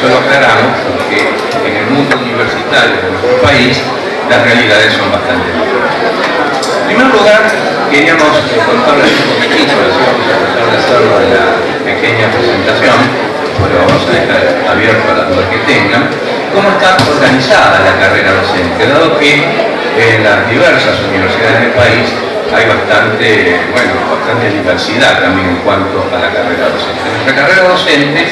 esto lo aclaramos porque en el mundo universitario de nuestro país las realidades son bastante diferentes. En primer lugar, queríamos contarles un poquitito, les íbamos a tratar de hacerlo en la pequeña presentación, pero vamos a dejar abierto a las dudas que tengan, cómo está organizada la carrera docente, dado que en las diversas universidades del país hay bastante diversidad también en cuanto a la carrera docente. Nuestra carrera docente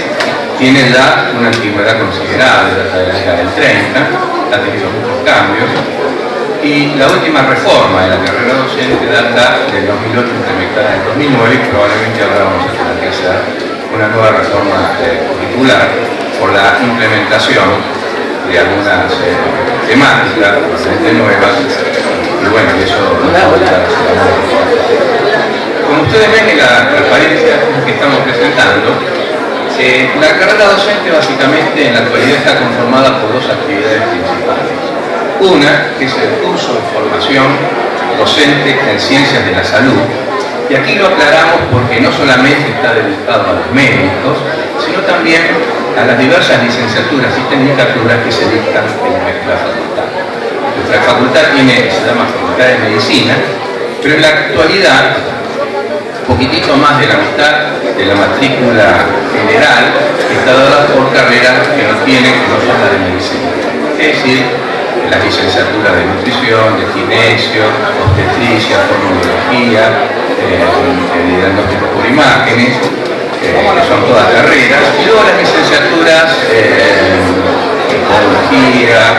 tiene ya una antigüedad considerable, desde la década del 30, ha tenido muchos cambios, y la última reforma de la carrera docente data del 2008, implementada en 2009, y probablemente ahora vamos a tener que hacer una nueva reforma curricular por la implementación de algunas temáticas bastante nuevas, y bueno, eso nos va a ayudar a hacer. Como ustedes ven en la transparencia que estamos presentando, la carrera docente básicamente en la actualidad está conformada por dos actividades principales. Una, que es el curso de formación docente en ciencias de la salud, y aquí lo aclaramos porque no solamente está dedicado a los médicos, sino también a las diversas licenciaturas y tecnicaturas que se dictan en nuestra facultad. Nuestra facultad se llama Facultad de Medicina, pero en la actualidad poquitito más de la mitad de la matrícula general está dada por carreras que no son las de medicina. Es decir, las licenciaturas de nutrición, de ginesio, obstetricia, fonoaudiología, diagnóstico por imágenes, que son todas carreras, y luego las licenciaturas psicología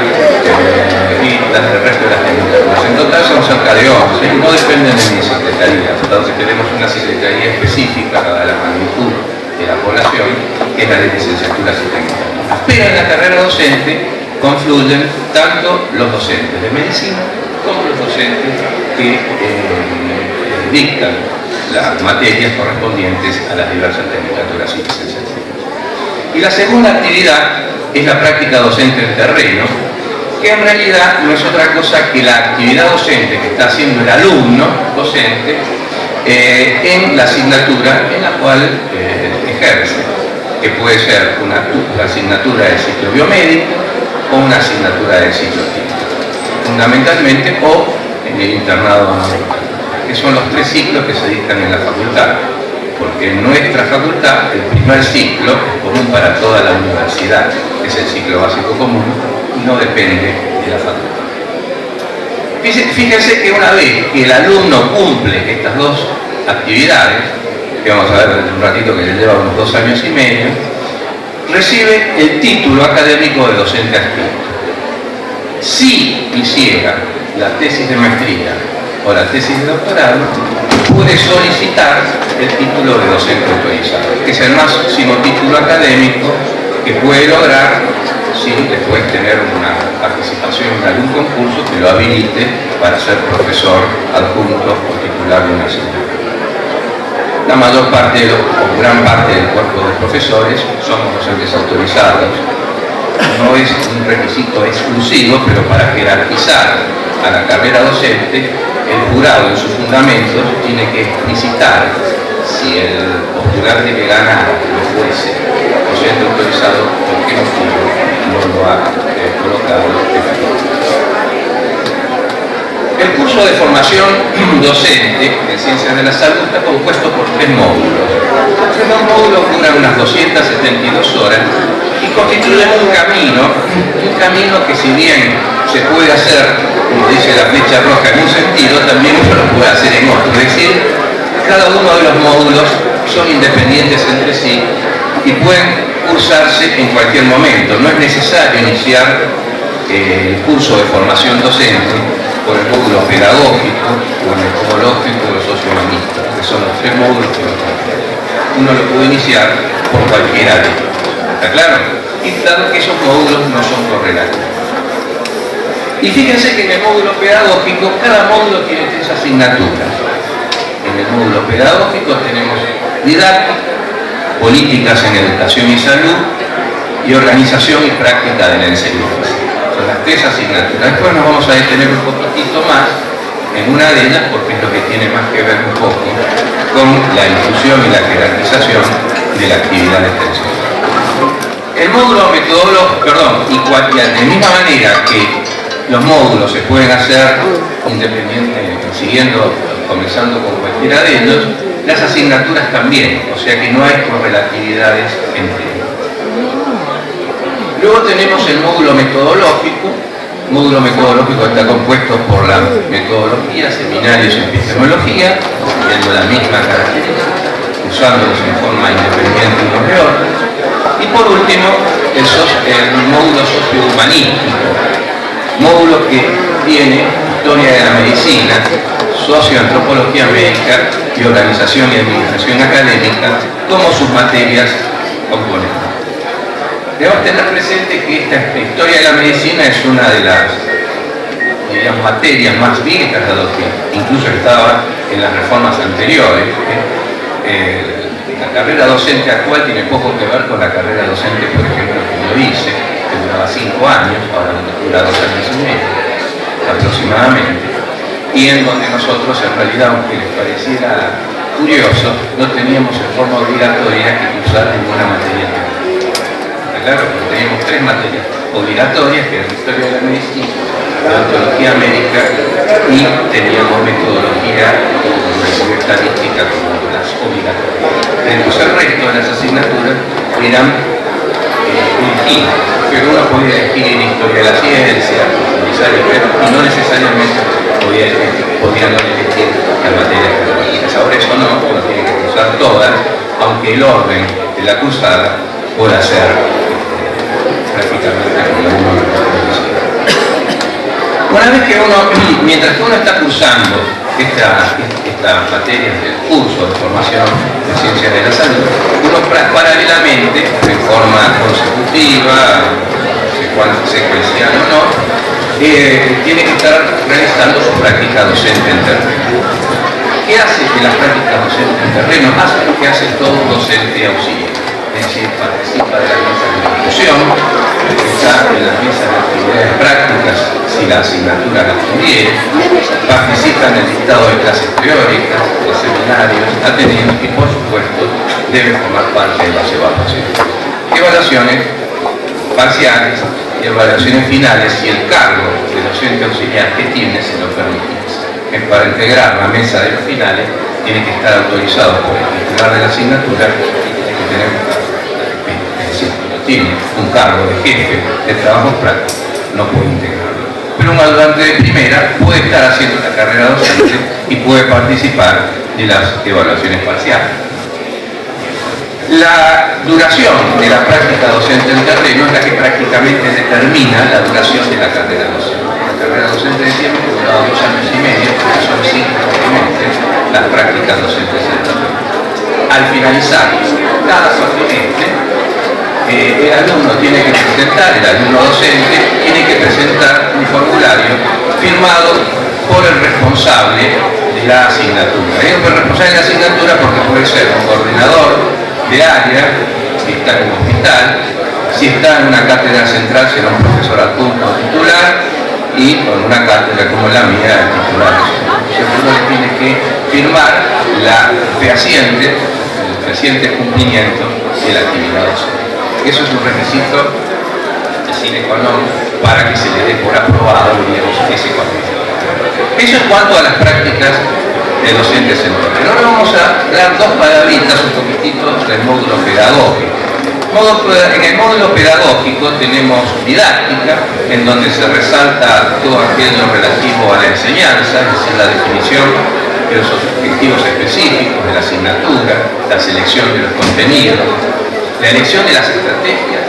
y el resto de las tecnicaturas. En total son cerca de 11 y no dependen de mi secretaría, dado que tenemos una secretaría específica dada la magnitud de la población, que es la de licenciaturas y tecnicaturas. Pero en la carrera docente confluyen tanto los docentes de medicina como los docentes que dictan las materias correspondientes a las diversas tecnicaturas y licenciaturas. Y la segunda actividad es la práctica docente en terreno, que en realidad no es otra cosa que la actividad docente que está haciendo el alumno docente en la asignatura en la cual ejerce, que puede ser una asignatura del ciclo biomédico o una asignatura del ciclo clínico, fundamentalmente, o en el internado americano, que son los tres ciclos que se dictan en la facultad, porque en nuestra facultad el primer ciclo es común para toda la universidad, es el ciclo básico común y no depende de la facultad. Fíjense que una vez que el alumno cumple estas dos actividades, que vamos a ver dentro de un ratito que le lleva unos 2 años y medio, recibe el título académico de docente adscrito. Si hiciera la tesis de maestría o la tesis de doctorado, puede solicitar el título de docente autorizado, que es el máximo título académico que puede lograr sin después tener una participación en algún concurso que lo habilite para ser profesor adjunto o titular de una asignatura. La mayor parte o gran parte del cuerpo de profesores somos docentes autorizados. No es un requisito exclusivo, pero para jerarquizar a la carrera docente, el jurado en sus fundamentos tiene que explicitar si el postulante que gana lo fuese docente autorizado, por qué motivo no lo ha colocado de facto. El curso de formación docente en Ciencias de la Salud está compuesto por 3 módulos. Los 3 módulos duran unas 272 horas y constituyen un camino que, si bien se puede hacer, como dice la flecha roja, en un sentido, también uno lo puede hacer en otro. Es decir, cada uno de los módulos son independientes entre sí y pueden cursarse en cualquier momento. No es necesario iniciar el curso de formación docente por el módulo pedagógico o el metodológico o el sociohumanista, que son los 3 módulos que lo completan. Uno lo puede iniciar por cualquiera de ellos. ¿Está claro? Y dado que esos módulos no son correlativos. Y fíjense que en el módulo pedagógico, cada módulo tiene 3 asignaturas. En el módulo pedagógico tenemos didáctica, políticas en educación y salud y organización y práctica de la enseñanza. Son las 3 asignaturas. Después nos vamos a detener un poquitito más en una de ellas, porque es lo que tiene más que ver un poco con la inclusión y la jerarquización de la actividad de extensión. El módulo metodológico, y de misma manera que los módulos se pueden hacer independientemente, comenzando con cualquiera de ellos, las asignaturas también, o sea que no hay correlatividades entre ellos. Luego tenemos el módulo metodológico. El módulo metodológico está compuesto por la metodología, seminarios en epistemología, teniendo la misma característica, usándolos en forma independiente uno de otro. Y por último, el módulo sociohumanístico, módulo que tiene historia de la medicina, socioantropología médica y organización y administración académica como sus materias componentes. Debemos tener presente que esta historia de la medicina es una de las, digamos, materias más viejas de la doctrina, incluso estaba en las reformas anteriores. La carrera docente actual tiene poco que ver con la carrera docente, por ejemplo, que yo hice, que duraba 5 años, ahora dura 2 años y medio, aproximadamente, y en donde nosotros, en realidad, aunque les pareciera curioso, no teníamos en forma obligatoria que cursar ninguna materia teórica. Claro, porque teníamos 3 materias obligatorias, que eran historia de la medicina, ontología médica, y teníamos metodología y estadística como las obligatorias. Entonces el resto de las asignaturas eran electivas, pero uno podía elegir historia de la ciencia, y no necesariamente podía no elegir las materias pedagógicas. Ahora eso no, uno tiene que cursar todas, aunque el orden de la cursada pueda ser prácticamente como uno lo. Una vez que mientras que uno está cursando estas materias del curso de formación de ciencias de la salud, uno paralelamente, de forma consecutiva, secuencial o no, tiene que estar realizando su práctica docente en terreno. ¿Qué hace que la práctica docente en terreno? Hace lo que hace todo docente auxiliar. Es decir, participa de la mesa de discusión, está en las mesas de actividades prácticas si la asignatura la tuviera, participa en el dictado de clases teóricas, de seminarios, atendidos y por supuesto debe formar parte de las evaluaciones. Evaluaciones parciales y evaluaciones finales si el cargo de docente auxiliar que tiene se lo permite. Para integrar la mesa de los finales tiene que estar autorizado por el titular de la asignatura y tiene que tener tiene un cargo de jefe de trabajo práctico, no puede integrarlo. Pero un ayudante de primera puede estar haciendo la carrera docente y puede participar de las evaluaciones parciales. La duración de la práctica docente en terreno es la que prácticamente determina la duración de la carrera docente. La carrera docente de tiempo duraba 2 años y medio, porque son 5 semestres las prácticas docentes en terreno. Al finalizar cada cuatrimestre, el alumno tiene que presentar, el alumno docente tiene que presentar un formulario firmado por el responsable de la asignatura. El responsable de la asignatura porque puede ser un coordinador de área, si está en un hospital, si está en una cátedra central será un profesor adjunto titular, y con una cátedra como la mía, el titular de su. Uno le tiene que firmar el fehaciente cumplimiento de la actividad docente. Eso es un requisito de sine qua non para que se le dé por aprobado, digamos, ese contenido. Eso en cuanto a las prácticas de docentes en terreno. Ahora vamos a dar 2 palabritas un poquitito del módulo pedagógico. En el módulo pedagógico tenemos didáctica, en donde se resalta todo aquello relativo a la enseñanza, es decir, la definición de los objetivos específicos de la asignatura, la selección de los contenidos, la elección de las estrategias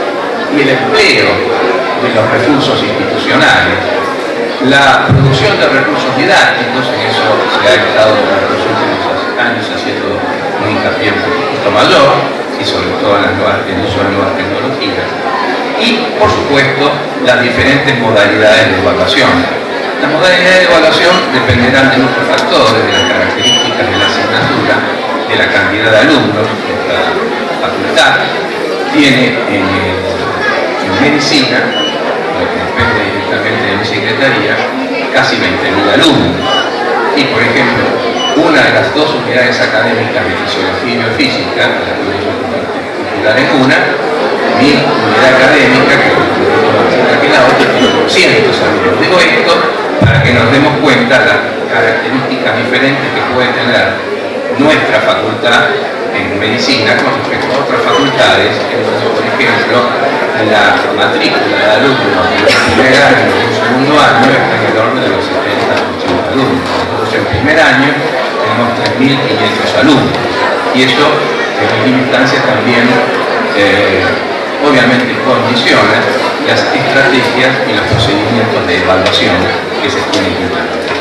y el empleo de los recursos institucionales, la producción de recursos didácticos, en eso se ha estado durante los últimos años haciendo un hincapié un poquito mayor, y sobre todo en el uso de nuevas tecnologías, y por supuesto las diferentes modalidades de evaluación. Las modalidades de evaluación dependerán de muchos factores, de las características de la asignatura, de la cantidad de alumnos de cada facultad. Tiene en medicina, lo que depende directamente de mi secretaría, casi 20.000 alumnos. Y por ejemplo, una de las 2 unidades académicas de fisiología y biofísica, la que yo soy titular en una, unidad académica, que la otra tiene 200 alumnos. Digo esto para que nos demos cuenta de las características diferentes que puede tener nuestra facultad en medicina con respecto a otras facultades, en donde, por ejemplo, la matrícula de alumnos del primer año y del segundo año está en el orden de los 70-80 alumnos. Nosotros en primer año tenemos 3.500 alumnos, y eso en última instancia también obviamente condiciona las estrategias y los procedimientos de evaluación que se tienen que implementar.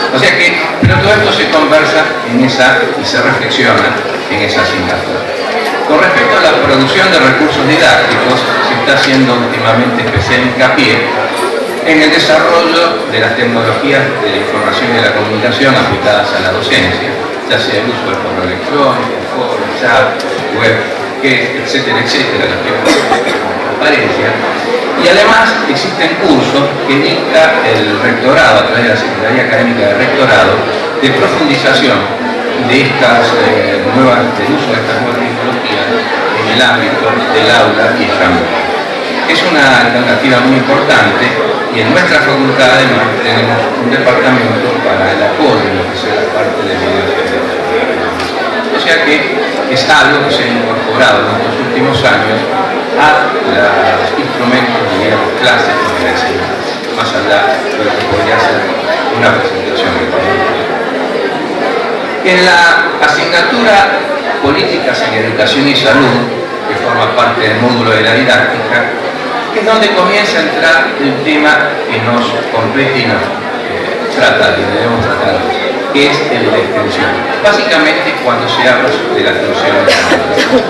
O sea que, pero todo esto se conversa en esa y se reflexiona en esa asignatura. Con respecto a la producción de recursos didácticos, se está haciendo últimamente especial hincapié en el desarrollo de las tecnologías de la información y de la comunicación aplicadas a la docencia, ya sea el uso del correo electrónico, foro, chat, web, etcétera, etcétera, las que transparencia. Y además existen cursos que dicta el rectorado a través de la Secretaría Académica de Rectorado de profundización de estas nuevas, del uso de estas nuevas tecnologías en el ámbito del aula y extramural. Es una alternativa muy importante, y en nuestra facultad además tenemos un departamento para el apoyo en lo que sea la parte de videos. O sea que es algo que se ha incorporado en estos últimos años a los instrumentos, digamos, clásicos de la enseñanza, más allá de lo que podría ser una presentación económica. En la asignatura Políticas en Educación y Salud, que forma parte del módulo de la didáctica, es donde comienza a entrar el tema que nos compete y nos trata, que debemos tratar, que es el de la extensión. Básicamente cuando se habla de la extensión de la educación.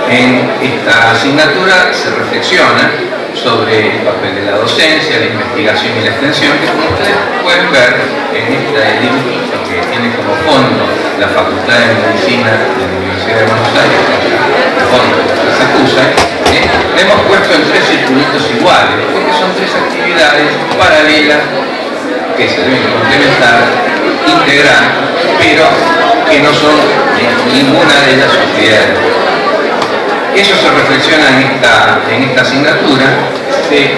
En esta asignatura se reflexiona sobre el papel de la docencia, la investigación y la extensión, que como ustedes pueden ver en este dibujito que tiene como fondo la Facultad de Medicina de la Universidad de Buenos Aires, el fondo que se acusa, le hemos puesto en 3 circulitos iguales, porque son 3 actividades paralelas que se deben complementar, integrar, pero que no son ninguna de ellas utilidades. Eso se reflexiona en esta asignatura, se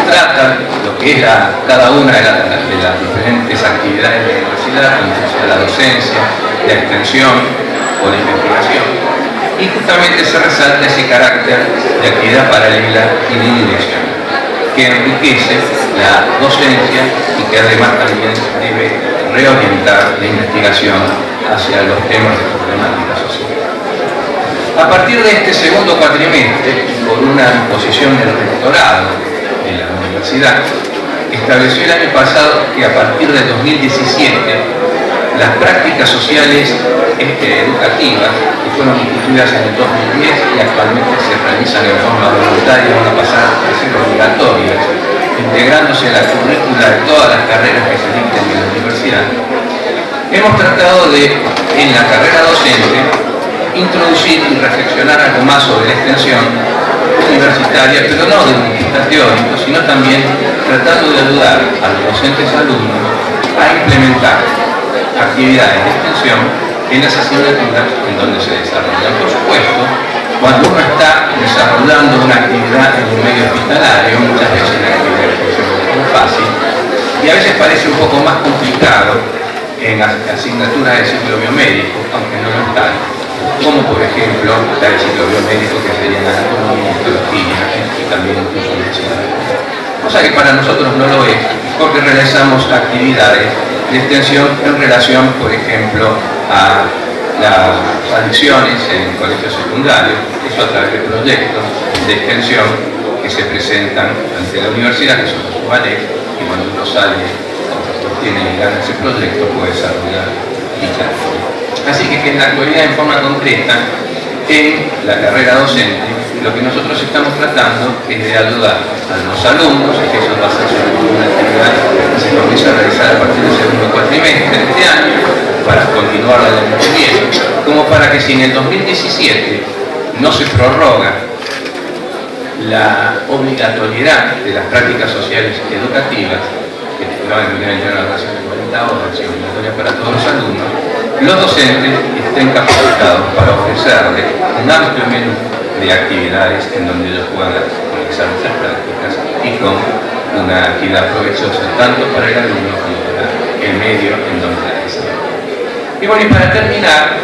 trata lo que es cada una de las diferentes actividades de la universidad, como la docencia, la extensión o la investigación, y justamente se resalta ese carácter de actividad paralela y de dirección, que enriquece la docencia y que además también debe reorientar la investigación hacia los temas de problemática social. A partir de este segundo cuatrimestre, por una disposición del rectorado de la universidad, estableció el año pasado que a partir de 2017 las prácticas sociales educativas, que fueron instituidas en el 2010 y actualmente se realizan en forma voluntaria, van a pasar a ser obligatorias, integrándose a la currícula de todas las carreras que se dictan en la universidad. Hemos tratado de, en la carrera docente, introducir y reflexionar algo más sobre la extensión universitaria, pero no de un punto teórico, sino también tratando de ayudar a los docentes alumnos a implementar actividades de extensión en las asignaturas en donde se desarrollan. Por supuesto, cuando uno está desarrollando una actividad en un medio hospitalario, muchas veces la actividad de extensión es muy fácil, y a veces parece un poco más complicado en asignaturas de ciclo biomédico, aunque no lo están, como por ejemplo está el ciclo biomédico, que sería la anatomía, histología y también incluso medicina. Cosa que para nosotros no lo es, porque realizamos actividades de extensión en relación, por ejemplo, a las adicciones en colegios secundarios, eso a través de proyectos de extensión que se presentan ante la universidad, que son los UALEC, y cuando uno sale o tiene ganas de ese proyecto puede desarrollar dicha actividad. Así que en la actualidad, en forma concreta, en la carrera docente, lo que nosotros estamos tratando es de ayudar a los alumnos, y que eso va a ser sobre todo una actividad que se comienza a realizar a partir del segundo cuatrimestre de este año, para continuar el año que viene, como para que si en el 2017 no se prorroga la obligatoriedad de las prácticas sociales educativas, que tienen una duración de 40 horas y obligatoria para todos los alumnos, los docentes estén capacitados para ofrecerle un un amplio menú de actividades en donde ellos puedan realizar muchas prácticas y con una actividad provechosa tanto para el alumno como para el medio en donde la desarrolla. Y bueno, y para terminar,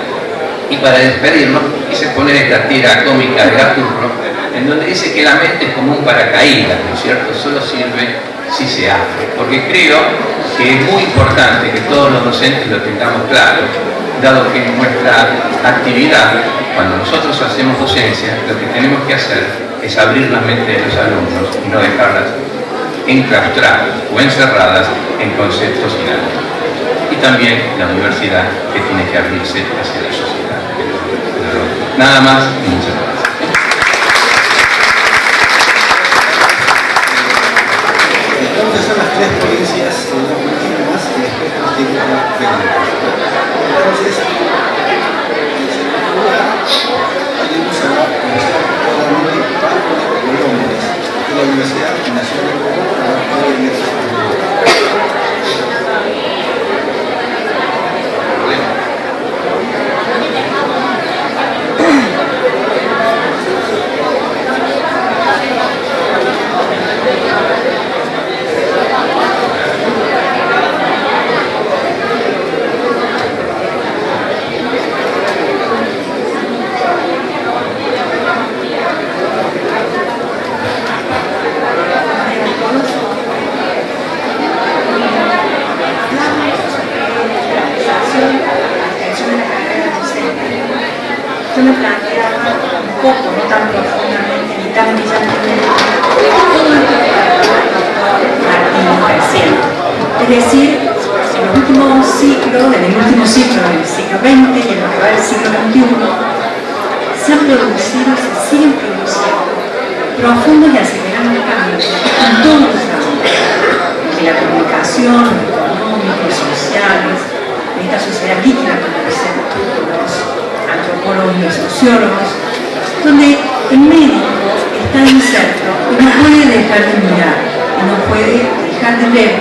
y para despedirnos, quise poner esta tira cómica de Gaturro, en donde dice que la mente es como un paracaídas, ¿no es cierto? Solo sirve si se abre, porque creo que es muy importante que todos los docentes lo tengamos claro, dado que en nuestra actividad, cuando nosotros hacemos docencia, lo que tenemos que hacer es abrir la mente de los alumnos y no dejarlas enclaustradas o encerradas en conceptos inadecuados. Y también la universidad, que tiene que abrirse hacia la sociedad. Nada más y muchas gracias. Entonces son las tres provincias últimas y después nos tienen preguntas. Entonces, en segundo lugar, tenemos a la Universidad de Colombia, de la Universidad Nacional de Bogotá, yo me planteaba un poco, no tan profundamente ni tan brillantemente, todo esto que Martín recién. Es decir, en el último ciclo, en el último ciclo del siglo XX y en lo que va del siglo XXI, se han producido y se siguen produciendo profundos y acelerados cambios en todos los ámbitos, de la comunicación, económicos, sociales, de esta sociedad líquida, como dicen los antropólogos y los sociólogos, donde el médico está inserto y no puede dejar de mirar, y no puede dejar de ver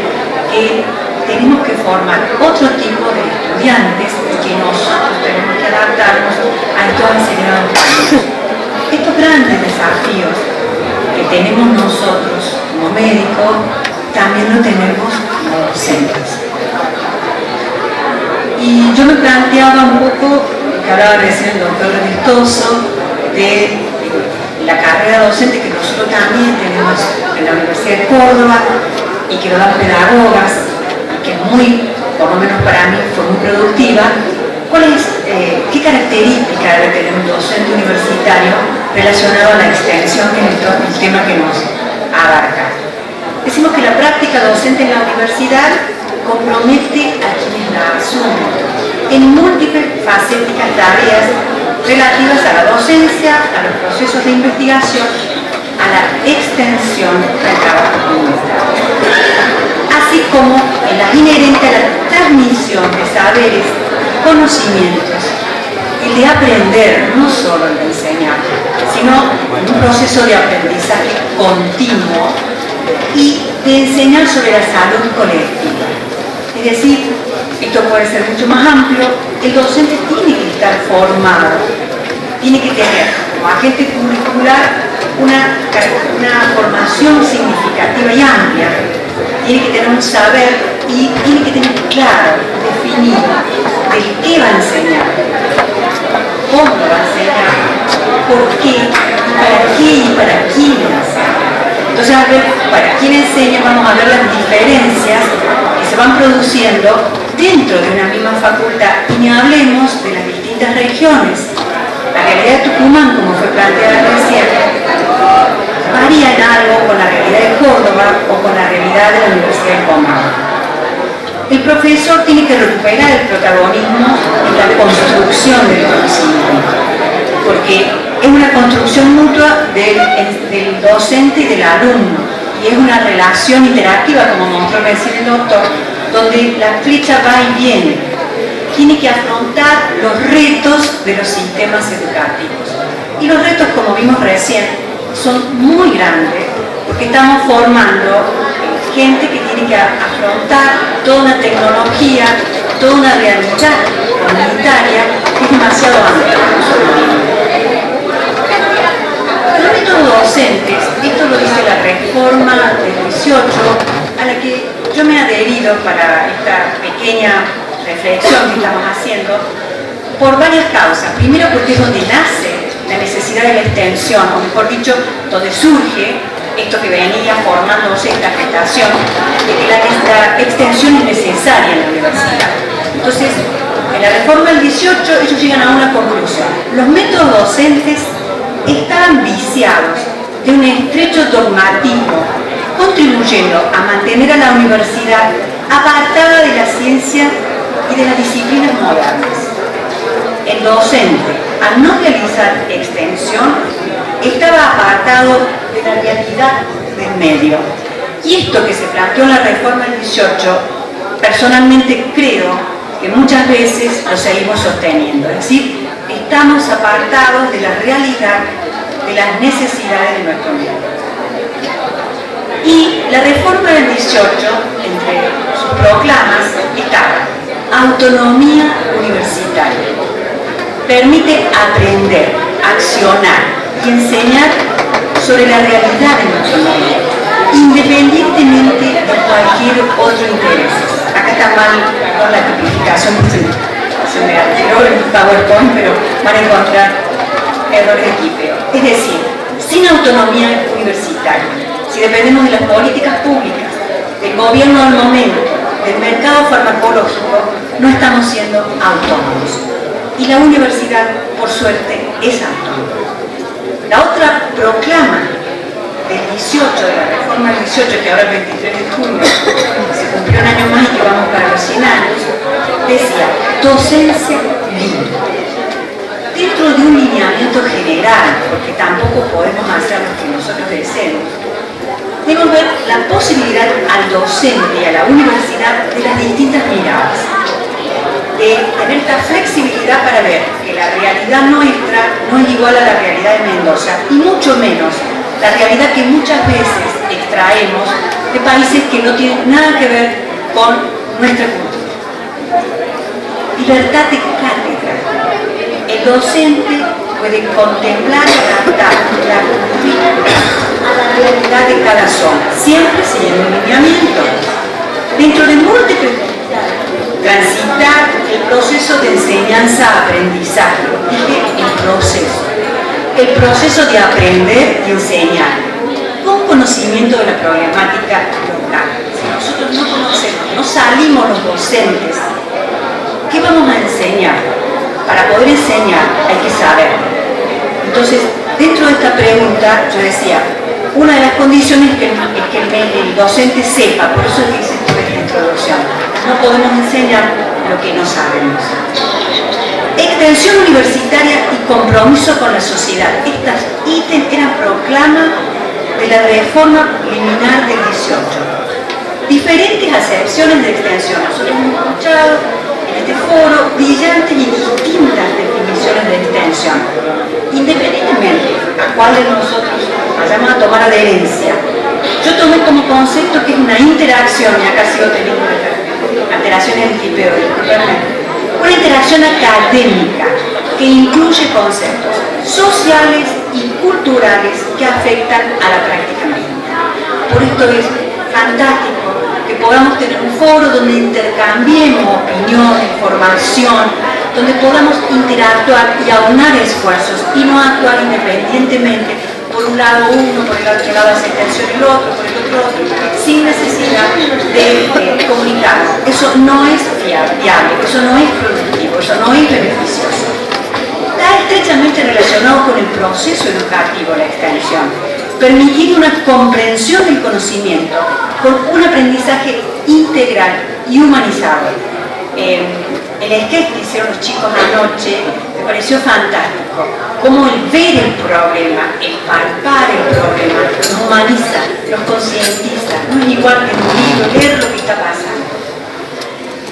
que tenemos que formar otro tipo de estudiantes y que nosotros tenemos que adaptarnos a estos acelerados cambios. Estos grandes desafíos que tenemos nosotros como médicos, también lo tenemos como docentes. Y yo me planteaba un poco, que hablaba recién el doctor Restoso, de la carrera docente que nosotros también tenemos en la Universidad de Córdoba y que lo dan pedagogas, que muy, por lo menos para mí, fue muy productiva. ¿Qué característica debe tener un docente universitario relacionado a la extensión, que es el tema que nos abarca? Decimos que la práctica docente en la universidad compromete a quienes la asumen en múltiples facéticas tareas relativas a la docencia, a los procesos de investigación, a la extensión del trabajo comunitario, así como en la inherente a la transmisión de saberes, conocimientos y de aprender, no solo el de enseñar, sino en un proceso de aprendizaje continuo y de enseñar sobre la salud colectiva. Es decir, esto puede ser mucho más amplio, el docente tiene que estar formado, tiene que tener como agente curricular una formación significativa y amplia, tiene que tener un saber y tiene que tener claro, definido, de qué va a enseñar, cómo va a enseñar, por qué, para qué y para quién enseña. Entonces, a ver, para quién enseña vamos a ver las diferencias que se van produciendo dentro de una misma facultad, y ni hablemos de las distintas regiones. La realidad de Tucumán, como fue planteada recién, varía en algo con la realidad de Córdoba o con la realidad de la Universidad de Comahue. El profesor tiene que recuperar el protagonismo en la construcción del conocimiento, porque es una construcción mutua del docente y del alumno, y es una relación interactiva, como mostró recién el doctor, donde la flecha va y viene. Tiene que afrontar los retos de los sistemas educativos. Y los retos, como vimos recién, son muy grandes, porque estamos formando gente que tiene que afrontar toda una tecnología, toda una realidad comunitaria que es demasiado amplia. para esta pequeña reflexión que estamos haciendo por varias causas. Primero, porque es donde nace la necesidad de la extensión, o mejor dicho, donde surge esto que venía formándose, esta gestación, de que la extensión es necesaria en la universidad. Entonces, en la reforma del 18 ellos llegan a una conclusión. Los métodos docentes estaban viciados de un estrecho dogmatismo, contribuyendo a mantener a la universidad apartada de la ciencia y de las disciplinas modernas. El docente, al no realizar extensión, estaba apartado de la realidad del medio. Y esto que se planteó en la reforma del 18, personalmente creo que muchas veces lo seguimos sosteniendo. Es decir, estamos apartados de la realidad, de las necesidades de nuestro medio. Y la reforma del 18, entre sus proclamas, estaba autonomía universitaria. Permite aprender, accionar y enseñar sobre la realidad de nuestro medio, independientemente de cualquier otro interés. Acá está mal con la tipificación, se me alteró el PowerPoint, pero van a encontrar errores de tipeo. Es decir, sin autonomía universitaria, si dependemos de las políticas públicas, del gobierno del momento, del mercado farmacológico, no estamos siendo autónomos. Y la universidad, por suerte, es autónoma. La otra proclama del 18, de la reforma del 18, que ahora el 23 de junio se cumplió un año más y que vamos para los 100 años, decía docencia libre. Dentro de un lineamiento general, porque tampoco podemos hacer lo que nosotros deseemos, debemos ver la posibilidad al docente y a la universidad de las distintas miradas, de tener esta flexibilidad para ver que la realidad nuestra no es igual a la realidad de Mendoza, y mucho menos la realidad que muchas veces extraemos de países que no tienen nada que ver con nuestra cultura. Libertad de cátedra. El docente puede contemplar y adaptar la cultura a la realidad de cada zona, siempre siguiendo un lineamiento. Dentro de múltiples transitar el proceso de enseñanza-aprendizaje, el proceso de aprender y enseñar, con conocimiento de la problemática local. Si nosotros no conocemos, no salimos los docentes, ¿qué vamos a enseñar? Para poder enseñar hay que saber. Entonces, dentro de esta pregunta, yo decía, una de las condiciones es que el docente sepa, por eso dice esto de la introducción. No podemos enseñar lo que no sabemos. Extensión universitaria y compromiso con la sociedad. Estas ítems eran proclama de la reforma preliminar del 18. Diferentes acepciones de extensión. Nosotros hemos escuchado en este foro brillantes y distintas definiciones de extensión. Independientemente a cuál de nosotros vayamos a tomar adherencia, yo tomé como concepto que es una interacción, y acá sigo teniendo alteraciones del tipeo, una interacción académica que incluye conceptos sociales y culturales que afectan a la práctica médica. Por esto es fantástico que podamos tener un foro donde intercambiemos opinión, información, donde podamos interactuar y aunar esfuerzos y no actuar independientemente, por un lado uno, por el otro lado hace extensión el otro, por el otro, sin necesidad de comunicar. Eso no es viable, eso no es productivo, eso no es beneficioso. Está estrechamente relacionado con el proceso educativo, la extensión, permitiendo una comprensión del conocimiento con un aprendizaje integral y humanizado. El sketch que hicieron los chicos anoche me pareció fantástico. Cómo el ver el problema, el palpar el problema, nos humaniza, nos concientiza. No es igual que en un libro leer lo que está pasando.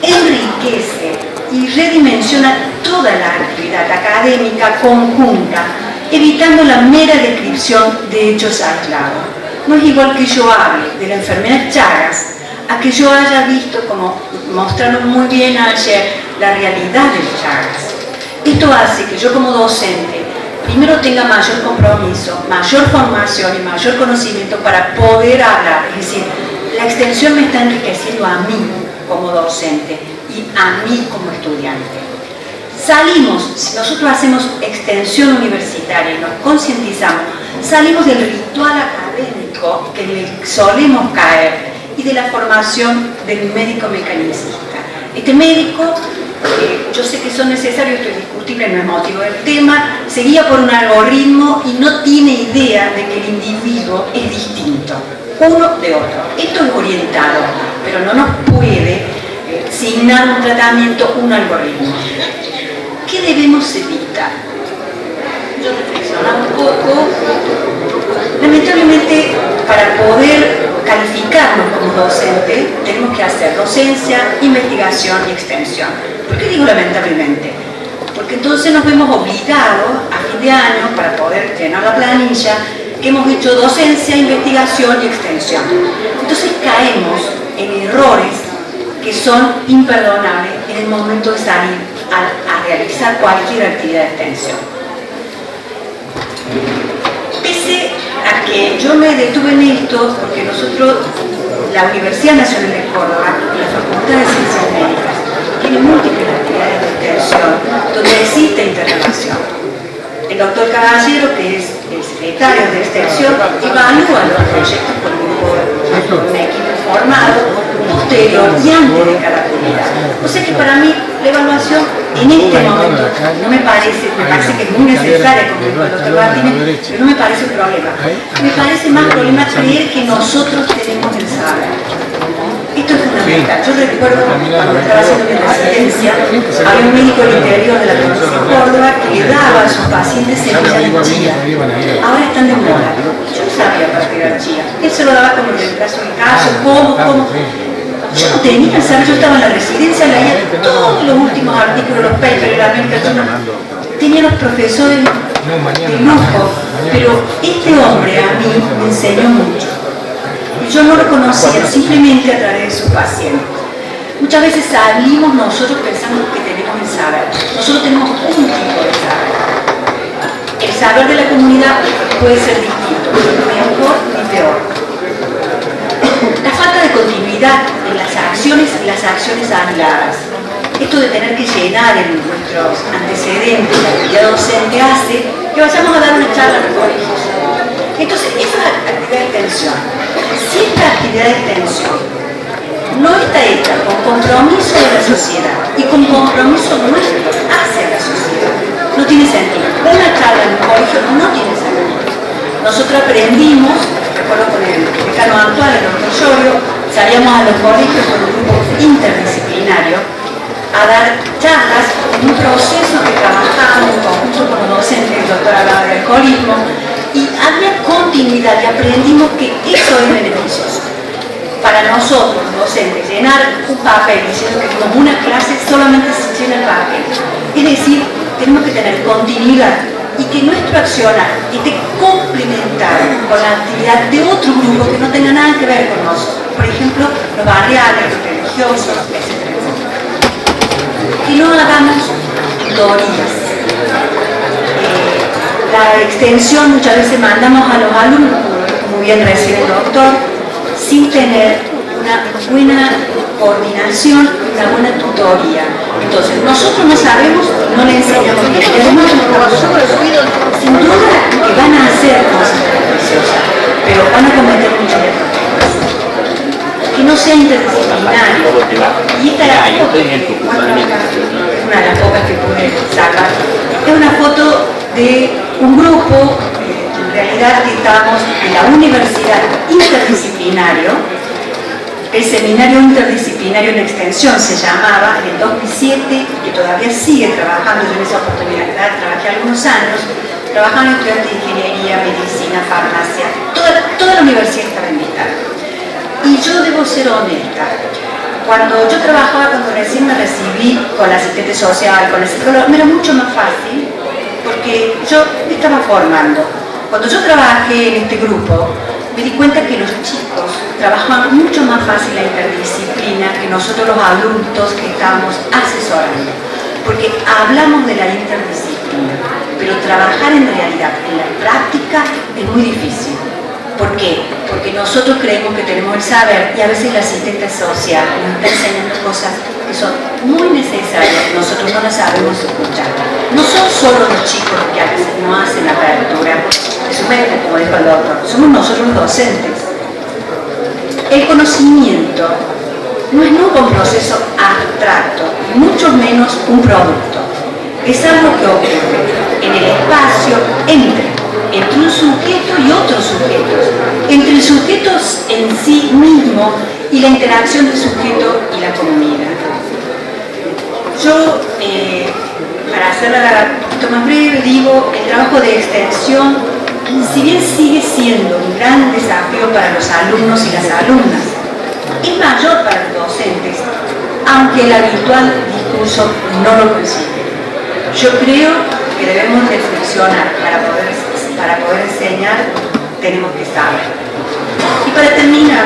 Enriquece y redimensiona toda la actividad académica conjunta, evitando la mera descripción de hechos aislados. No es igual que yo hable de la enfermedad Chagas a que yo haya visto, como mostraron muy bien ayer, la realidad del Chagas. Esto hace que yo como docente primero tenga mayor compromiso, mayor formación y mayor conocimiento para poder hablar. Es decir, la extensión me está enriqueciendo a mí, como docente y a mí como estudiante. Salimos, si nosotros hacemos extensión universitaria y nos concientizamos, salimos del ritual académico que le solemos caer y de la formación del médico mecanicista. Este médico, yo sé que son necesarios, esto es discutible, no es motivo del tema, se guía por un algoritmo y no tiene idea de que el individuo es distinto, uno de otro. Esto es orientado, pero no nos puede asignar un tratamiento, un algoritmo. ¿Qué debemos evitar? Yo reflexionaba un poco. Lamentablemente, para poder calificarnos como docente, tenemos que hacer docencia, investigación y extensión. ¿Por qué digo lamentablemente? Porque entonces nos vemos obligados a fin de año, para poder llenar la planilla, que hemos hecho docencia, investigación y extensión. Entonces caemos en errores que son imperdonables en el momento de salir a realizar cualquier actividad de extensión. Pese a que yo me detuve en esto, porque nosotros, la Universidad Nacional de Córdoba y la Facultad de Ciencias Médicas, tiene múltiples actividades de extensión donde existe interrelación. El doctor Caballero, que es el secretario de extensión, evalúa los proyectos por un equipo formado posterior y antes de cada actividad. O sea que para mí la evaluación en este momento no me parece que es muy necesaria, como dijo el doctor Martínez, pero no me parece un problema. Me parece más problema creer que nosotros tenemos el saber. Esto es fundamental. Yo recuerdo cuando estaba haciendo mi residencia, había un médico del interior de la provincia de Córdoba que le daba a sus pacientes semillas de chía. Ahora están de moda. Yo no sabía para pegar chía. Él se lo daba como en el caso de caso, cómo. Yo no tenía el saber, yo estaba en la residencia, leía todos los últimos artículos, los papers, la América China. Tenía los profesores de lujo, pero este hombre a mí me enseñó mucho. Y yo no lo conocía simplemente a través de sus pacientes. Muchas veces salimos nosotros pensando que tenemos el saber. Nosotros tenemos un tipo de saber. El saber de la comunidad puede ser distinto, ni mejor ni peor. La falta de continuidad en las acciones y las acciones aisladas. Esto de tener que llenar en nuestros antecedentes la actividad docente hace que vayamos a dar una charla en los colegios. Entonces, esa actividad de extensión, si esta actividad de extensión no está hecha con compromiso de la sociedad y con compromiso nuestro hacia la sociedad, no tiene sentido. Una charla en un colegio no tiene sentido. Nosotros aprendimos, recuerdo con el decano actual, el doctor Llorio, salíamos a los colegios con un grupo interdisciplinario a dar charlas en un proceso que trabajábamos en conjunto con los docentes, el doctor hablaba de alcoholismo, y había continuidad y aprendimos que eso es beneficioso. Para nosotros, los docentes, llenar un papel diciendo que como una clase solamente se llena el papel. Es decir, tenemos que tener continuidad y que nuestro accionar esté complementado con la actividad de otro grupo que no tenga nada que ver con nosotros. Por ejemplo, los barriales, los religiosos, etc. Que no hagamos tutorías. La extensión muchas veces mandamos a los alumnos, como bien recibe el doctor, sin tener una buena coordinación, una buena tutoría. Entonces, nosotros no sabemos, no le enseñamos bien. Y además, sin duda que van a hacer cosas beneficiosas, pero van a cometer muchos errores. Que no sea interdisciplinario. Y esta es la foto que una de las pocas que pude sacar. Es una foto de un grupo, en realidad que estábamos en la universidad interdisciplinario, el seminario interdisciplinario en extensión se llamaba en el 2007, que todavía sigue trabajando. Yo en esa oportunidad trabajé algunos años, trabajaban estudiantes de ingeniería, medicina, farmacia, toda la universidad estaba invitada. Y yo debo ser honesta, cuando yo trabajaba, cuando recién me recibí con la asistente social, con la psicóloga, me era mucho más fácil, porque yo me estaba formando. Cuando yo trabajé en este grupo, me di cuenta que los chicos trabajaban mucho más fácil la interdisciplina que nosotros los adultos que estábamos asesorando, porque hablamos de la interdisciplina, pero trabajar en realidad, en la práctica, es muy difícil. ¿Por qué? Porque nosotros creemos que tenemos el saber y a veces la asistente social nos está enseñando cosas que son muy necesarias, nosotros no las sabemos escuchar. No son solo los chicos los que a veces no hacen la apertura de su mente, como dijo el doctor, somos nosotros los docentes. El conocimiento no es nunca un proceso abstracto, mucho menos un producto. Es algo que ocurre en el espacio entre un sujeto y otros sujetos, entre el sujeto en sí mismo y la interacción del sujeto y la comunidad. Yo, para hacerla un poquito más breve, digo, el trabajo de extensión, si bien sigue siendo un gran desafío para los alumnos y las alumnas, es mayor para los docentes, aunque el habitual discurso no lo consigue. Yo creo que debemos reflexionar para poder enseñar, tenemos que saber. Y para terminar,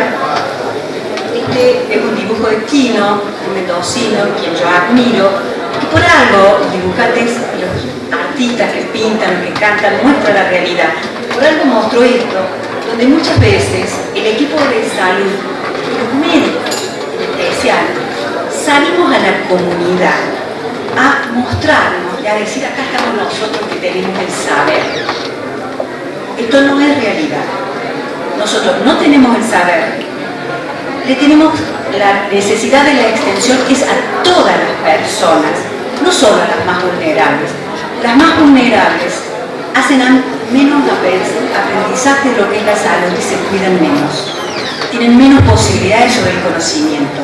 este es un dibujo de Quino, un mendocino, quien yo admiro, que por algo los dibujantes, los artistas que pintan, que cantan, muestran la realidad. Por algo mostró esto, donde muchas veces el equipo de salud, los médicos en especial, salimos a la comunidad a mostrarnos y a decir, acá estamos nosotros que tenemos el saber. Esto no es realidad. Nosotros no tenemos el saber. Le tenemos la necesidad de la extensión es a todas las personas, no solo a las más vulnerables. Las más vulnerables hacen menos aprendizaje de lo que es la salud y se cuidan menos. Tienen menos posibilidades sobre el conocimiento,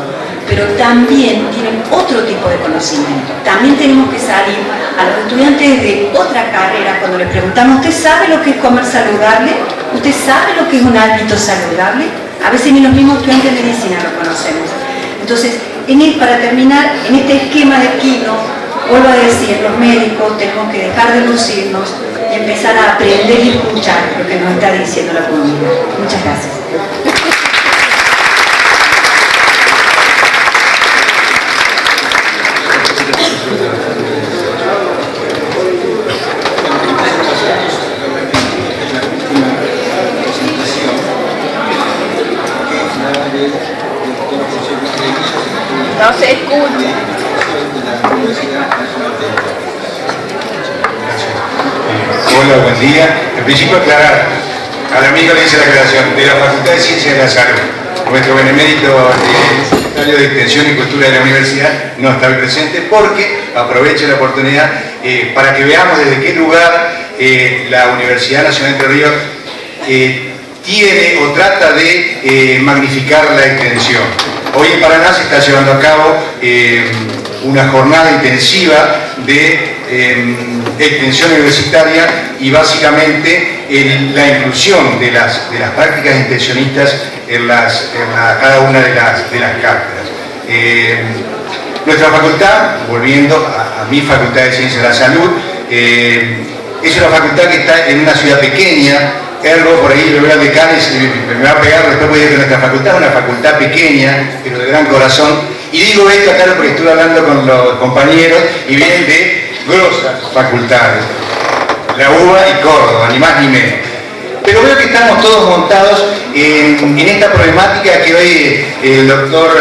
pero también tienen otro tipo de conocimiento. También tenemos que salir a los estudiantes de otra carrera cuando les preguntamos, ¿usted sabe lo que es comer saludable? ¿Usted sabe lo que es un hábito saludable? A veces ni los mismos estudiantes de medicina lo conocemos. Entonces, para terminar, en este esquema de Quino, vuelvo a decir, los médicos tenemos que dejar de lucirnos y empezar a aprender y escuchar lo que nos está diciendo la comunidad. Muchas gracias. No se escucha. Hola, buen día. En principio aclarar, al amigo le hice la aclaración de la Facultad de Ciencias de la Salud. Nuestro benemérito secretario de Extensión y Cultura de la Universidad no está hoy presente porque aprovecho la oportunidad para que veamos desde qué lugar la Universidad Nacional de Entre Ríos tiene o trata de magnificar la extensión. Hoy en Paraná se está llevando a cabo una jornada intensiva de extensión universitaria y básicamente la inclusión de las prácticas extensionistas en cada una de las cátedras. Nuestra facultad, volviendo a mi Facultad de Ciencias de la Salud, es una facultad que está en una ciudad pequeña. Ergo, por ahí lo veo al decano y me va a pegar, después voy a decir que nuestra facultad es una facultad pequeña, pero de gran corazón. Y digo esto acá porque estuve hablando con los compañeros y vienen de grosas facultades, la UBA y Córdoba, ni más ni menos. Pero veo que estamos todos montados en esta problemática que hoy el doctor,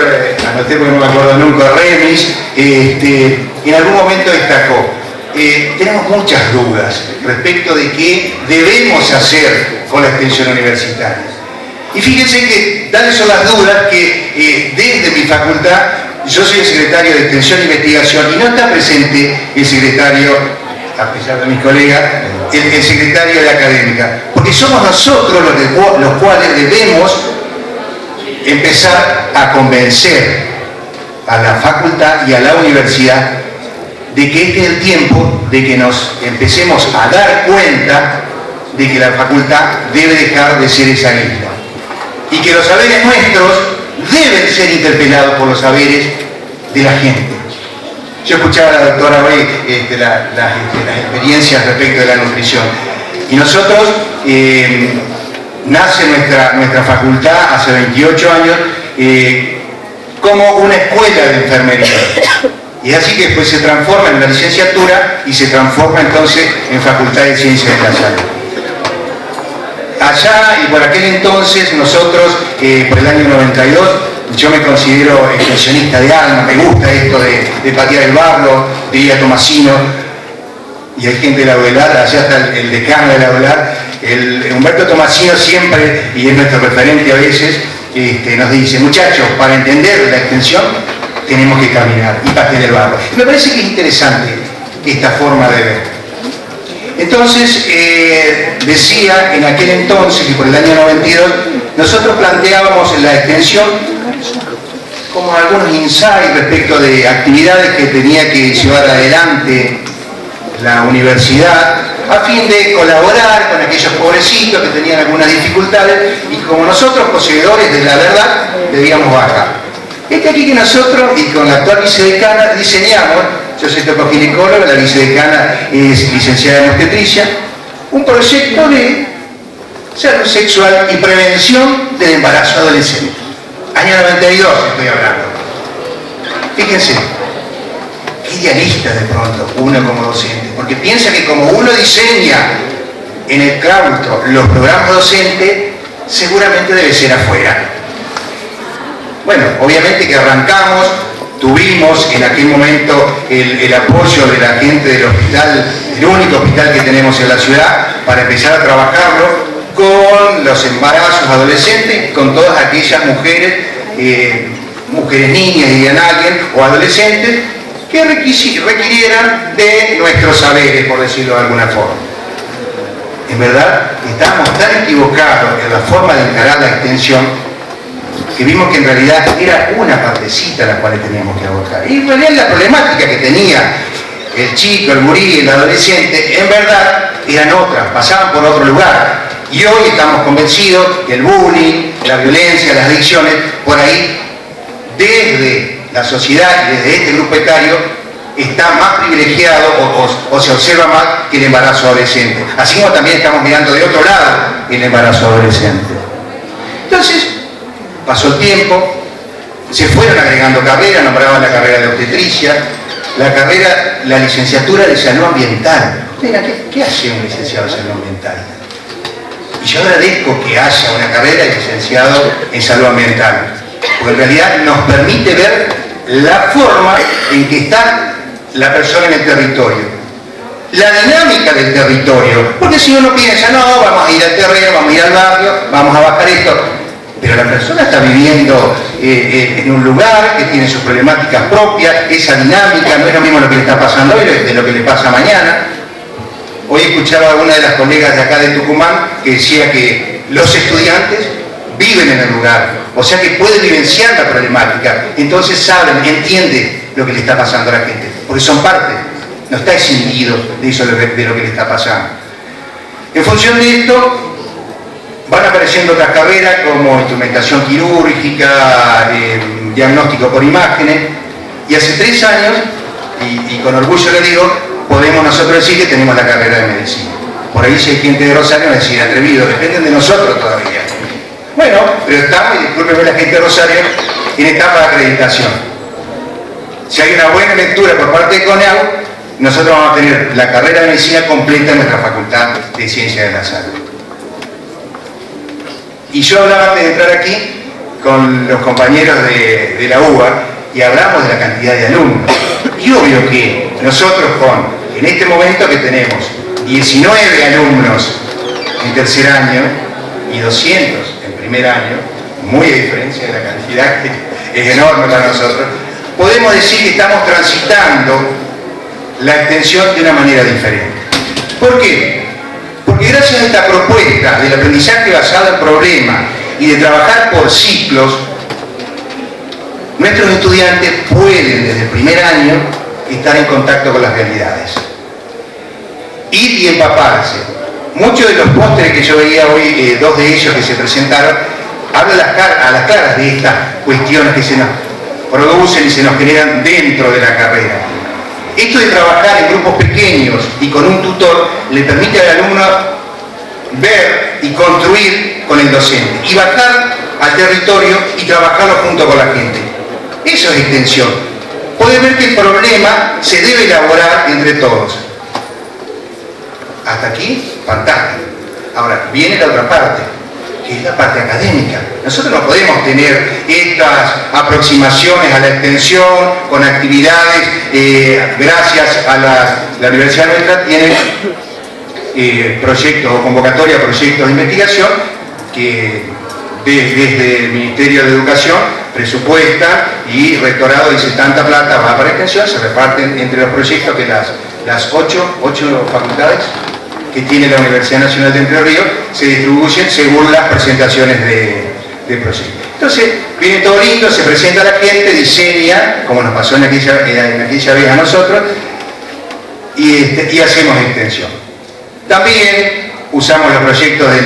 anoté porque no me acuerdo nunca, Remis, en algún momento destacó. Tenemos muchas dudas respecto de qué debemos hacer con la extensión universitaria. Y fíjense que tales son las dudas que desde mi facultad, yo soy el secretario de Extensión e Investigación y no está presente el secretario, a pesar de mis colegas, el secretario de Académica, porque somos nosotros los cuales debemos empezar a convencer a la facultad y a la universidad de que este es el tiempo de que nos empecemos a dar cuenta de que la facultad debe dejar de ser esa isla y que los saberes nuestros deben ser interpelados por los saberes de la gente. Yo escuchaba a la doctora hoy las experiencias respecto de la nutrición y nosotros nace nuestra facultad hace 28 años como una escuela de enfermería. Y así que después se transforma en la licenciatura y se transforma entonces en Facultad de Ciencias de la Salud. allá y por aquel entonces nosotros, por el año 92, yo me considero extensionista de alma, me gusta esto de patear el barro, diría Tomasino, y hay gente de la UELAR, allá está el decano de la UELAR, Humberto Tomasino siempre, y es nuestro referente a veces, nos dice, muchachos, para entender la extensión tenemos que caminar y patear el barro. Me parece que es interesante esta forma de ver. Entonces, decía en aquel entonces, y por el año 92, nosotros planteábamos la extensión como algunos insights respecto de actividades que tenía que llevar adelante la universidad a fin de colaborar con aquellos pobrecitos que tenían algunas dificultades y como nosotros, poseedores de la verdad, debíamos bajar. Aquí que nosotros, y con la actual vicedecana, diseñamos, yo soy tocoginecólogo, la vicedecana es licenciada en obstetricia, un proyecto de salud sexual y prevención del embarazo adolescente. Año 92 estoy hablando. Fíjense, qué idealista de pronto uno como docente, porque piensa que como uno diseña en el claustro los programas docentes, seguramente debe ser afuera. Bueno, obviamente que arrancamos, tuvimos en aquel momento el apoyo de la gente del hospital, el único hospital que tenemos en la ciudad, para empezar a trabajarlo con los embarazos adolescentes, con todas aquellas mujeres, mujeres niñas, dirían alguien, o adolescentes, que requirieran de nuestros saberes, por decirlo de alguna forma. En verdad, estamos tan equivocados en la forma de encarar la extensión que vimos que en realidad era una partecita a la cual teníamos que abordar. Y en realidad la problemática que tenía el chico, el gurí, el adolescente, en verdad eran otras, pasaban por otro lugar. Y hoy estamos convencidos que el bullying, la violencia, las adicciones, por ahí, desde la sociedad y desde este grupo etario, está más privilegiado o se observa más que el embarazo adolescente. Así como también estamos mirando de otro lado el embarazo adolescente. Entonces, pasó el tiempo, se fueron agregando carreras, nombraban la carrera de obstetricia, la licenciatura de salud ambiental. ¿Qué hace un licenciado de salud ambiental? Y yo agradezco que haya una carrera de licenciado en salud ambiental, porque en realidad nos permite ver la forma en que está la persona en el territorio, la dinámica del territorio, porque si uno piensa, no, vamos a ir al terreno, vamos a ir al barrio, vamos a bajar esto, pero la persona está viviendo en un lugar que tiene sus problemáticas propias, esa dinámica, no es lo mismo lo que le está pasando hoy de lo que le pasa mañana. Hoy escuchaba a una de las colegas de acá de Tucumán que decía que los estudiantes viven en el lugar, o sea que pueden vivenciar la problemática, entonces saben, entienden lo que le está pasando a la gente, porque son parte, no está escindido de eso de lo que le está pasando. En función de esto, van apareciendo otras carreras como instrumentación quirúrgica, diagnóstico por imágenes, y hace 3 años, y con orgullo le digo, podemos nosotros decir que tenemos la carrera de medicina. Por ahí si hay gente de Rosario va a decir, atrevido, dependen de nosotros todavía. Bueno, pero estamos, y discúlpeme la gente de Rosario, en etapa de acreditación. Si hay una buena lectura por parte de CONEAU, nosotros vamos a tener la carrera de medicina completa en nuestra Facultad de Ciencias de la Salud. Y yo hablaba antes de entrar aquí con los compañeros de la UBA y hablamos de la cantidad de alumnos. Y obvio que nosotros en este momento que tenemos 19 alumnos en tercer año y 200 en primer año, muy a diferencia de la cantidad que es enorme para nosotros, podemos decir que estamos transitando la extensión de una manera diferente. ¿Por qué? Porque gracias a esta propuesta del aprendizaje basado en problemas y de trabajar por ciclos, nuestros estudiantes pueden desde el primer año estar en contacto con las realidades. Ir y empaparse. Muchos de los pósteres que yo veía hoy, 2 de ellos que se presentaron, hablan a las claras de estas cuestiones que se nos producen y se nos generan dentro de la carrera. Esto de trabajar en grupos pequeños y con un tutor le permite al alumno ver y construir con el docente y bajar al territorio y trabajarlo junto con la gente. Eso es extensión. Puede ver que el problema se debe elaborar entre todos. Hasta aquí, fantástico. Ahora, viene la otra parte, que es la parte académica. Nosotros no podemos tener estas aproximaciones a la extensión con actividades, gracias a la universidad nuestra tiene proyectos o convocatoria a proyectos de investigación que desde el Ministerio de Educación presupuesta y el rectorado dice tanta plata va para extensión, se reparten entre los proyectos que las ocho facultades que tiene la Universidad Nacional de Entre Ríos se distribuyen según las presentaciones de proyectos. Entonces, viene todo lindo, se presenta a la gente, diseña, como nos pasó en aquella vez a nosotros, y hacemos extensión. También usamos los proyectos de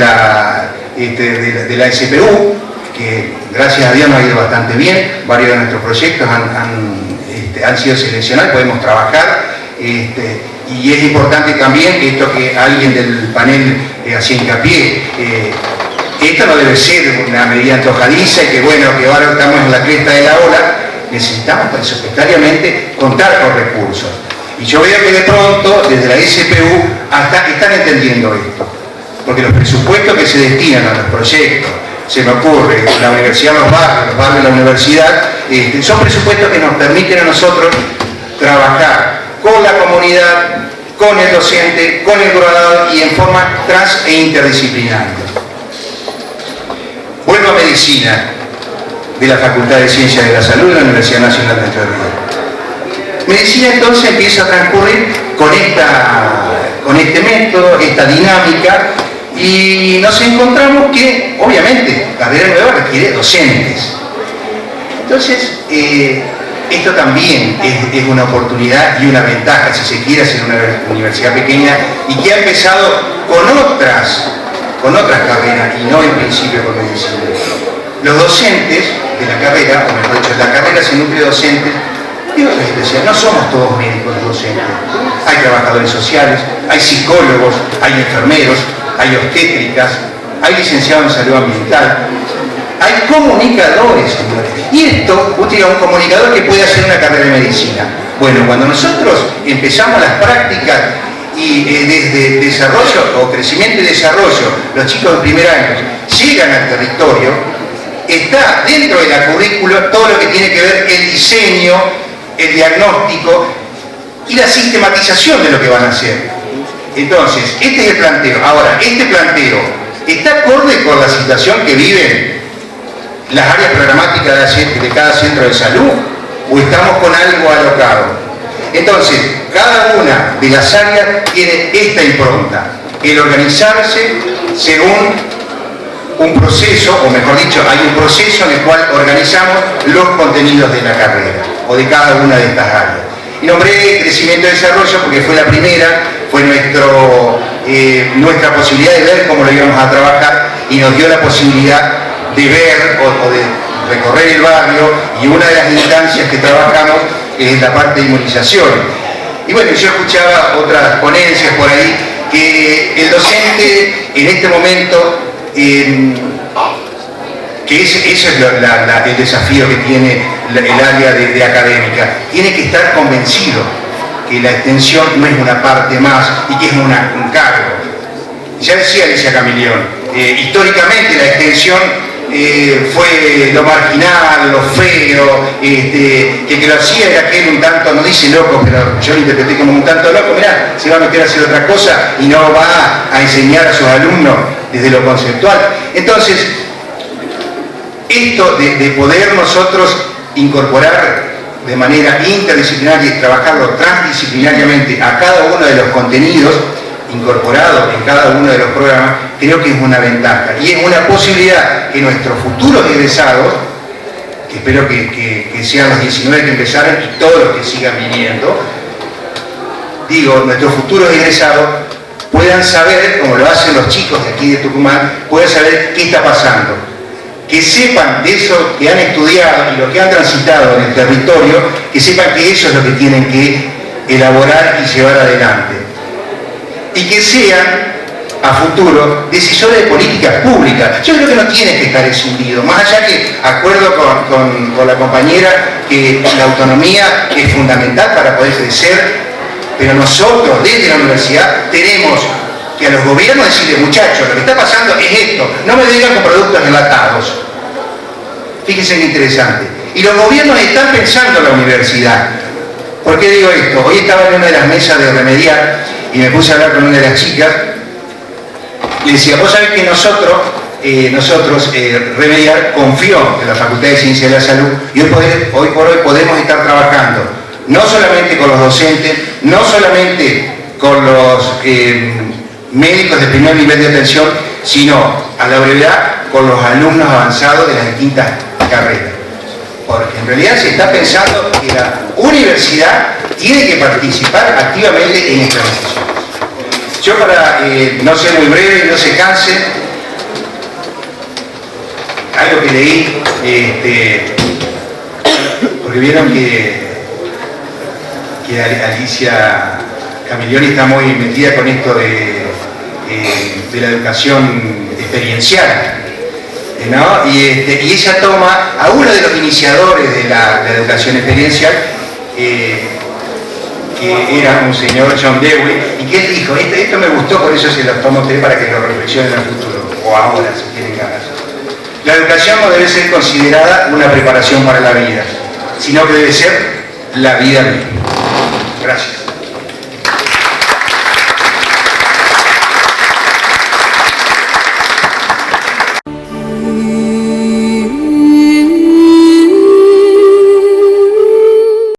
la SPU, que gracias a Dios nos ha ido bastante bien. Varios de nuestros proyectos han sido seleccionados, podemos trabajar. Y es importante también esto que alguien del panel hacía hincapié, esto no debe ser una medida antojadiza y que bueno, que ahora estamos en la cresta de la ola, necesitamos presupuestariamente contar con recursos. Y yo veo que de pronto, desde la SPU, hasta están entendiendo esto, porque los presupuestos que se destinan a los proyectos, se me ocurre, la universidad, los barrios de la universidad, son presupuestos que nos permiten a nosotros trabajar con la comunidad, con el docente, con el graduado y en forma trans e interdisciplinaria. Vuelvo a medicina de la Facultad de Ciencias de la Salud de la Universidad Nacional de Entre Ríos. Medicina entonces empieza a transcurrir con este método, esta dinámica, y nos encontramos que, obviamente, carrera nueva requiere docentes. Entonces, esto también es una oportunidad y una ventaja, si se quiere, hacer una universidad pequeña y que ha empezado con otras carreras y no en principio con medicina. Los docentes de la carrera, o mejor dicho, la carrera se nutre de docentes de otras especialidades. No somos todos médicos los docentes. Hay trabajadores sociales, hay psicólogos, hay enfermeros, hay obstétricas, hay licenciados en salud ambiental, hay comunicadores, señores. Y esto, usted diga, un comunicador que puede hacer una carrera de medicina. Bueno, cuando nosotros empezamos las prácticas y desde desarrollo o crecimiento y desarrollo, los chicos de primer año llegan al territorio, está dentro de la currícula todo lo que tiene que ver el diseño, el diagnóstico y la sistematización de lo que van a hacer. Entonces, este es el planteo. Ahora, este planteo está acorde con la situación que viven las áreas programáticas de cada centro de salud, o estamos con algo alocado. Entonces, cada una de las áreas tiene esta impronta, el organizarse según un proceso, o mejor dicho, hay un proceso en el cual organizamos los contenidos de la carrera, o de cada una de estas áreas. Y nombré crecimiento y desarrollo porque fue la primera, fue nuestra posibilidad de ver cómo lo íbamos a trabajar y nos dio la posibilidad de ver o de recorrer el barrio, y una de las instancias que trabajamos es la parte de inmunización. Y bueno, yo escuchaba otras ponencias por ahí, que el docente en este momento, que ese es el desafío que tiene el área de académica, tiene que estar convencido que la extensión no es una parte más y que es un cargo. Ya decía Alicia Camilión, históricamente la extensión fue lo marginal, lo feo, que lo hacía era aquel un tanto, no dice loco, pero yo lo interpreté como un tanto loco, mirá, se va a meter a hacer otra cosa y no va a enseñar a sus alumnos desde lo conceptual. Entonces, esto de poder nosotros incorporar de manera interdisciplinaria y trabajarlo transdisciplinariamente a cada uno de los contenidos incorporados en cada uno de los programas, creo que es una ventaja y es una posibilidad que nuestros futuros egresados, que espero que sean los 19 que empezaron y todos los que sigan viniendo, digo, nuestros futuros egresados puedan saber, como lo hacen los chicos de aquí de Tucumán, puedan saber qué está pasando, que sepan de eso que han estudiado y lo que han transitado en el territorio, que sepan que eso es lo que tienen que elaborar y llevar adelante. Y que sean, a futuro, decisores de políticas públicas. Yo creo que no tiene que estar escindido, más allá que, acuerdo con la compañera, que la autonomía es fundamental para poder crecer, pero nosotros, desde la universidad, tenemos que a los gobiernos decirle, muchachos, lo que está pasando es esto, no me vengan con productos enlatados. Fíjense qué interesante. Y los gobiernos están pensando en la universidad. ¿Por qué digo esto? Hoy estaba en una de las mesas de Remediar y me puse a hablar con una de las chicas y decía, vos sabés que nosotros Remediar confió en la Facultad de Ciencias de la Salud y hoy por hoy podemos estar trabajando no solamente con los docentes, no solamente con los médicos de primer nivel de atención, sino a la brevedad con los alumnos avanzados de las distintas carreras. Porque en realidad se está pensando que la universidad tiene que participar activamente en estas decisiones. Yo para no ser muy breve y no se canse, algo que leí, porque vieron que Alicia Camilleri está muy metida con esto de la educación experiencial, ¿no? Y ella toma a uno de los iniciadores de la educación experiencial, que era un señor John Dewey, y que él dijo, esto me gustó, por eso se los tomo a ustedes para que lo reflexionen en el futuro, o ahora si tienen ganas. La educación no debe ser considerada una preparación para la vida, sino que debe ser la vida misma. Gracias.